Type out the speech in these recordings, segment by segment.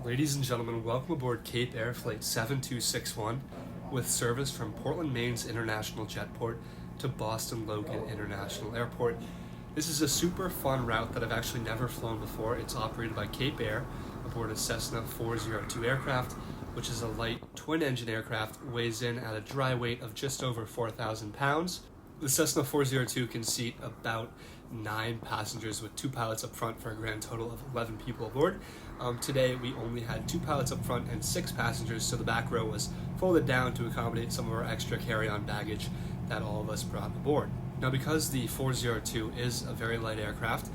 Ladies and gentlemen, welcome aboard Cape Air Flight 7261 with service from Portland, Maine's International Jetport to Boston Logan International Airport. This is a super fun route that I've actually never flown before. It's operated by Cape Air aboard a Cessna 402 aircraft, which is a light twin-engine aircraft, weighs in at a dry weight of just over 4,000 pounds. The Cessna 402 can seat about 9 passengers with 2 pilots up front for a grand total of 11 people aboard. Today we only had 2 pilots up front and 6 passengers, so the back row was folded down to accommodate some of our extra carry-on baggage that all of us brought aboard. Now, because the 402 is a very light aircraft,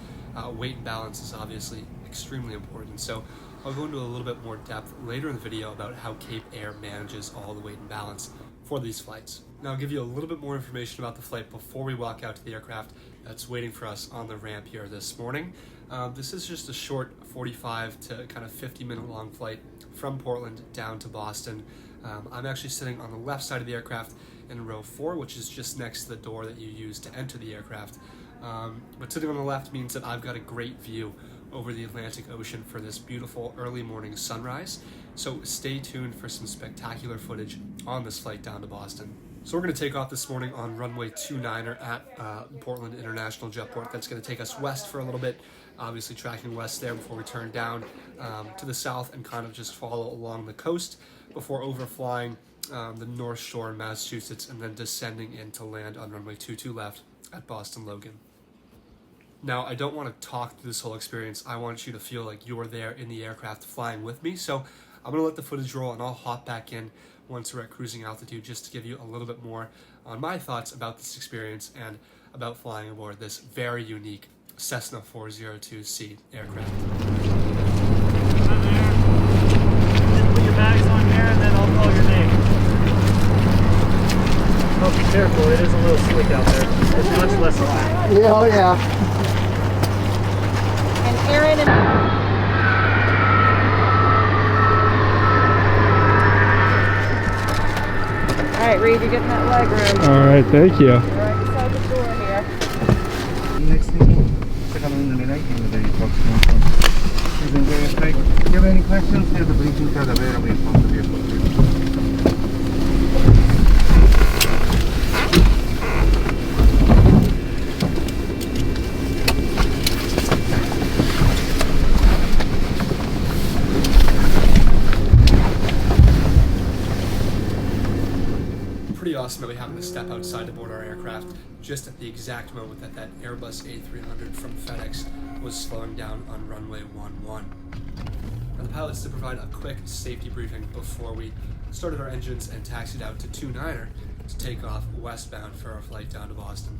weight and balance is obviously extremely important. So I'll go into a little bit more depth later in the video about how Cape Air manages all the weight and balance for these flights. Now I'll give you a little bit more information about the flight before we walk out to the aircraft that's waiting for us on the ramp here this morning. This is just a short 45 to kind of 50-minute long flight from Portland down to Boston. I'm actually sitting on the left side of the aircraft in row 4, which is just next to the door that you use to enter the aircraft. But sitting on the left means that I've got a great view over the Atlantic Ocean for this beautiful early morning sunrise. So stay tuned for some spectacular footage on this flight down to Boston. So we're going to take off this morning on runway 29 at Portland International Jetport. That's going to take us west for a little bit, obviously tracking west there before we turn down to the south and kind of just follow along the coast before overflying the North Shore in Massachusetts and then descending in to land on runway 22 left at Boston Logan. Now, I don't want to talk through this whole experience. I want you to feel like you're there in the aircraft flying with me. So I'm going to let the footage roll and I'll hop back in once we're at cruising altitude just to give you a little bit more on my thoughts about this experience and about flying aboard this very unique Cessna 402C aircraft. Just put your bags on there and then I'll call your name. Oh, be careful, it is a little slick out there. It's much less alive. Yeah, oh yeah. And Aaron and... Alright, Reed, you're getting that leg room. Alright, thank you. You're right beside the door here. Next thing, second on the right in the very box. Please enjoy your flight. If you have any questions, here the briefing card available in front of you. Pretty awesome that we happened to step outside to board our aircraft just at the exact moment that that Airbus A300 from FedEx was slowing down on runway 11. Now the pilots did provide a quick safety briefing before we started our engines and taxied out to 29er to take off westbound for our flight down to Boston.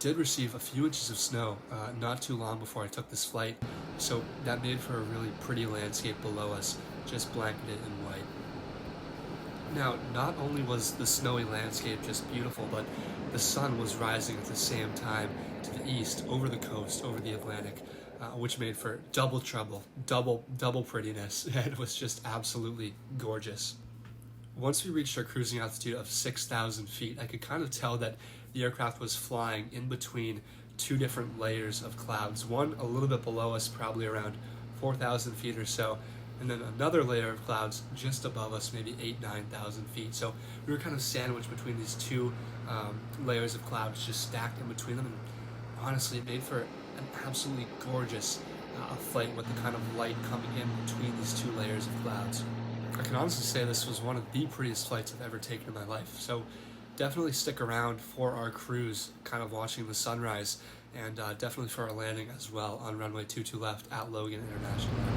did receive a few inches of snow not too long before I took this flight, so that made for a really pretty landscape below us, just blanketed in white. Now, not only was the snowy landscape just beautiful, but the sun was rising at the same time to the east, over the coast, over the Atlantic, which made for double trouble, double prettiness, and it was just absolutely gorgeous. Once we reached our cruising altitude of 6,000 feet, I could kind of tell that the aircraft was flying in between two different layers of clouds, one a little bit below us, probably around 4,000 feet or so, and then another layer of clouds just above us, maybe 9,000 feet. So we were kind of sandwiched between these two layers of clouds, just stacked in between them, and honestly it made for an absolutely gorgeous flight with the kind of light coming in between these two layers of clouds. I can honestly say this was one of the prettiest flights I've ever taken in my life, so definitely stick around for our cruise, kind of watching the sunrise, and definitely for our landing as well on runway 22 left at Logan International Airport.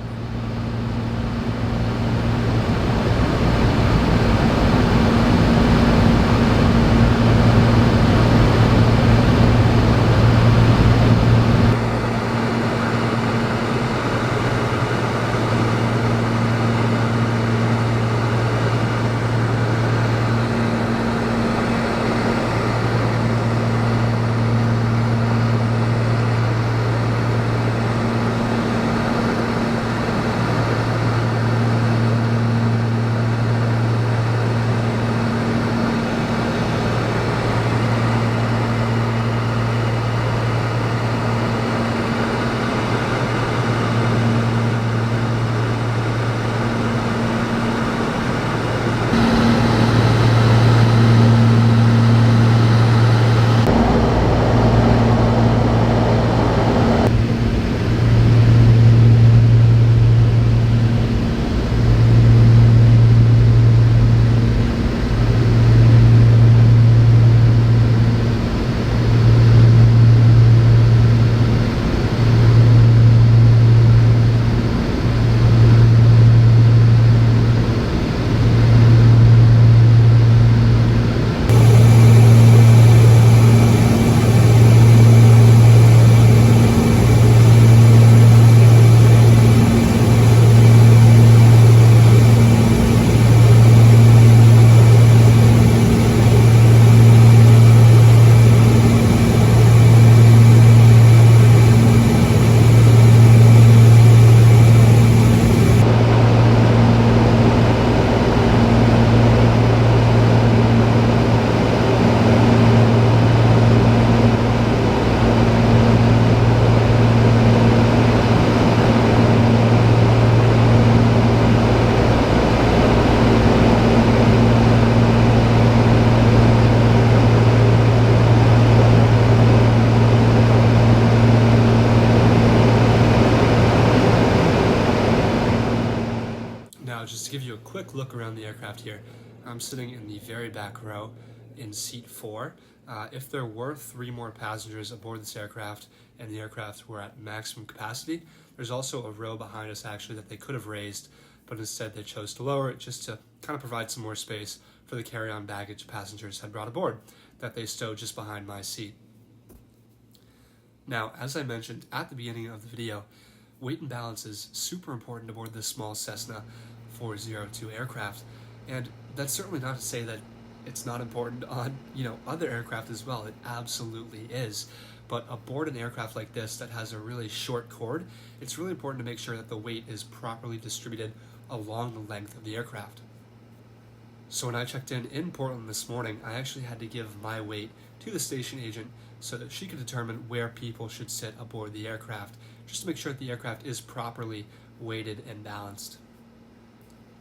Just to give you a quick look around the aircraft here, I'm sitting in the very back row in seat 4. If there were 3 more passengers aboard this aircraft and the aircraft were at maximum capacity, there's also a row behind us actually that they could have raised, but instead they chose to lower it just to kind of provide some more space for the carry-on baggage passengers had brought aboard that they stowed just behind my seat. Now, as I mentioned at the beginning of the video, weight and balance is super important aboard this small Cessna 402 aircraft, and that's certainly not to say that it's not important on, other aircraft as well. It absolutely is. But aboard an aircraft like this that has a really short chord, it's really important to make sure that the weight is properly distributed along the length of the aircraft. So when I checked in Portland this morning, I actually had to give my weight to the station agent so that she could determine where people should sit aboard the aircraft, just to make sure that the aircraft is properly weighted and balanced.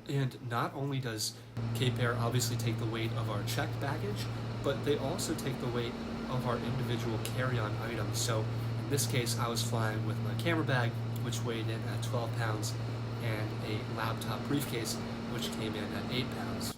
And not only does Cape Air obviously take the weight of our checked baggage, but they also take the weight of our individual carry-on items. So in this case, I was flying with my camera bag, which weighed in at 12 pounds, and a laptop briefcase, which came in at 8 pounds.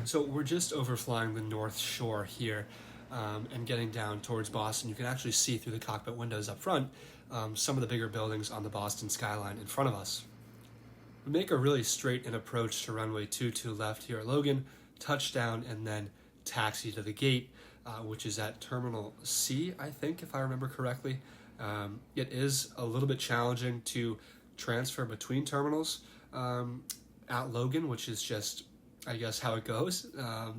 So we're just overflying the North Shore here and getting down towards Boston. You can actually see through the cockpit windows up front some of the bigger buildings on the Boston skyline in front of us. We make a really straight-in approach to runway 22 left here at Logan, touchdown, and then taxi to the gate, which is at Terminal C, I think, if I remember correctly. It is a little bit challenging to transfer between terminals at Logan, which is just, I guess, how it goes,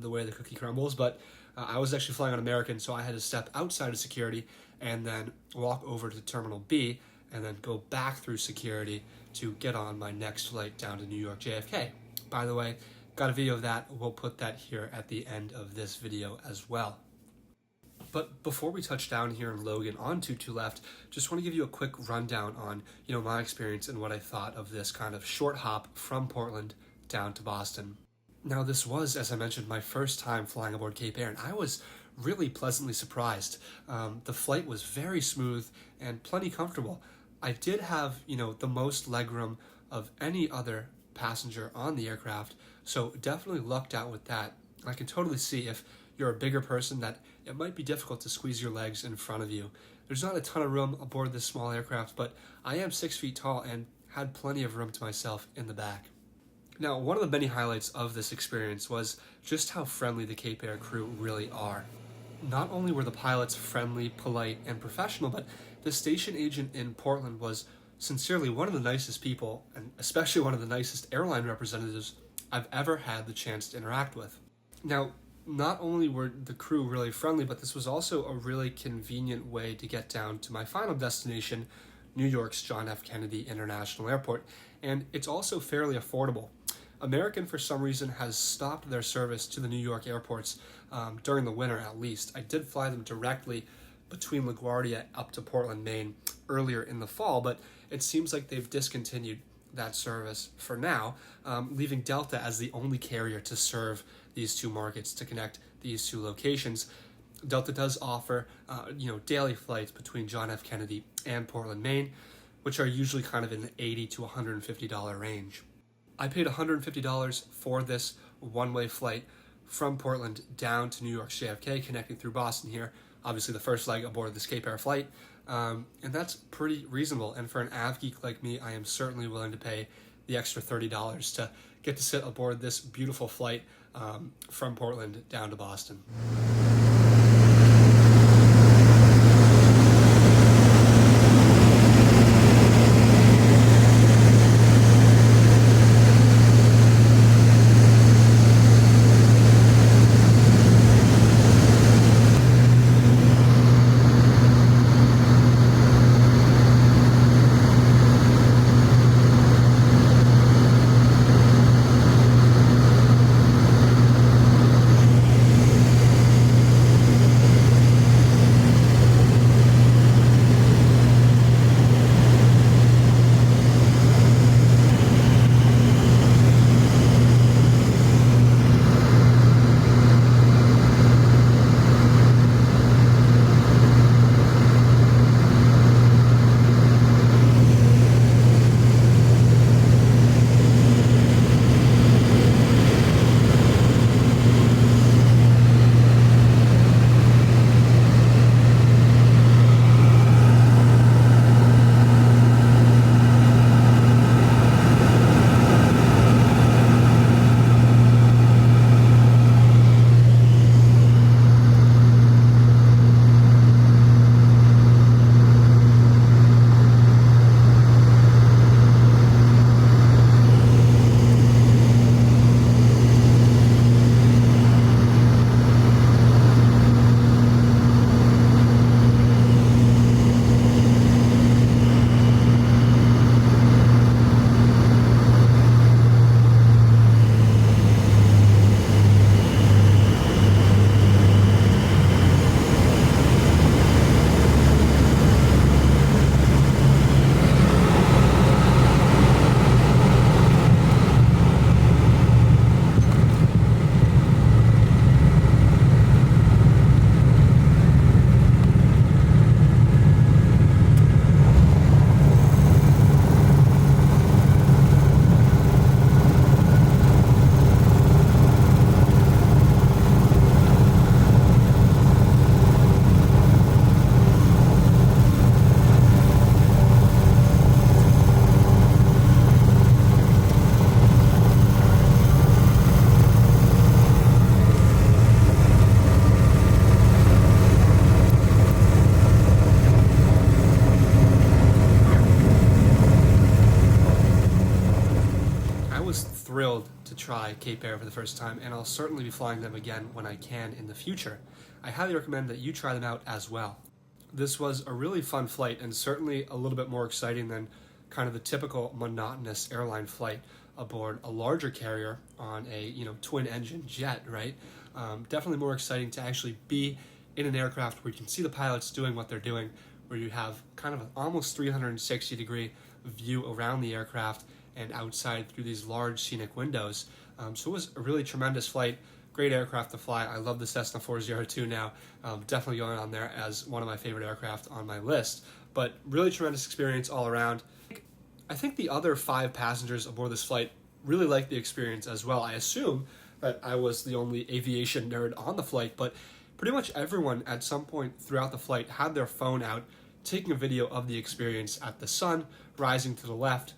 the way the cookie crumbles. But I was actually flying on American, so I had to step outside of security and then walk over to Terminal B and then go back through security to get on my next flight down to New York JFK. By the way, got a video of that. We'll put that here at the end of this video as well. But before we touch down here in Logan on 22 left, just want to give you a quick rundown on, my experience and what I thought of this kind of short hop from Portland down to Boston. Now, this was, as I mentioned, my first time flying aboard Cape Air, and I was really pleasantly surprised. The flight was very smooth and plenty comfortable. I did have, the most legroom of any other passenger on the aircraft, so definitely lucked out with that. I can totally see if you're a bigger person that it might be difficult to squeeze your legs in front of you. There's not a ton of room aboard this small aircraft, but I am 6 feet tall and had plenty of room to myself in the back. Now, one of the many highlights of this experience was just how friendly the Cape Air crew really are. Not only were the pilots friendly, polite, and professional, but the station agent in Portland was sincerely one of the nicest people, and especially one of the nicest airline representatives I've ever had the chance to interact with. Now, not only were the crew really friendly, but this was also a really convenient way to get down to my final destination, New York's John F. Kennedy International Airport, and it's also fairly affordable. American, for some reason, has stopped their service to the New York airports during the winter, at least. I did fly them directly between LaGuardia up to Portland, Maine earlier in the fall, but it seems like they've discontinued that service for now, leaving Delta as the only carrier to serve these two markets, to connect these two locations. Delta does offer, daily flights between John F. Kennedy and Portland, Maine, which are usually kind of in the $80 to $150 range. I paid $150 for this one-way flight from Portland down to New York's JFK, connecting through Boston here. Obviously, the first leg aboard this Cape Air flight, and that's pretty reasonable. And for an av geek like me, I am certainly willing to pay the extra $30 to get to sit aboard this beautiful flight from Portland down to Boston. try Cape Air for the first time, and I'll certainly be flying them again when I can in the future. I highly recommend that you try them out as well. This was a really fun flight, and certainly a little bit more exciting than kind of the typical monotonous airline flight aboard a larger carrier on a twin engine jet, right? Definitely more exciting to actually be in an aircraft where you can see the pilots doing what they're doing, where you have kind of an almost 360-degree view around the aircraft and outside through these large scenic windows. So it was a really tremendous flight, great aircraft to fly. I love the Cessna 402 now, definitely going on there as one of my favorite aircraft on my list, but really tremendous experience all around. I think the other 5 passengers aboard this flight really liked the experience as well. I assume that I was the only aviation nerd on the flight, but pretty much everyone at some point throughout the flight had their phone out, taking a video of the experience at the sun rising to the left,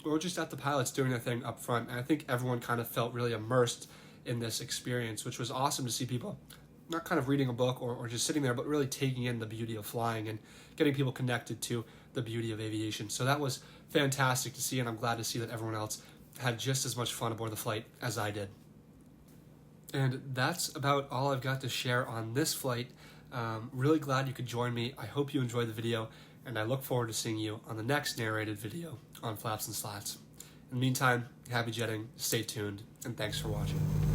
or just at the pilots doing their thing up front. And I think everyone kind of felt really immersed in this experience, which was awesome to see people not kind of reading a book or just sitting there, but really taking in the beauty of flying and getting people connected to the beauty of aviation. So that was fantastic to see, and I'm glad to see that everyone else had just as much fun aboard the flight as I did. And that's about all I've got to share on this flight. Really glad you could join me. I hope you enjoyed the video, and I look forward to seeing you on the next narrated video on Flaps and Slats. In the meantime, happy jetting, stay tuned, and thanks for watching.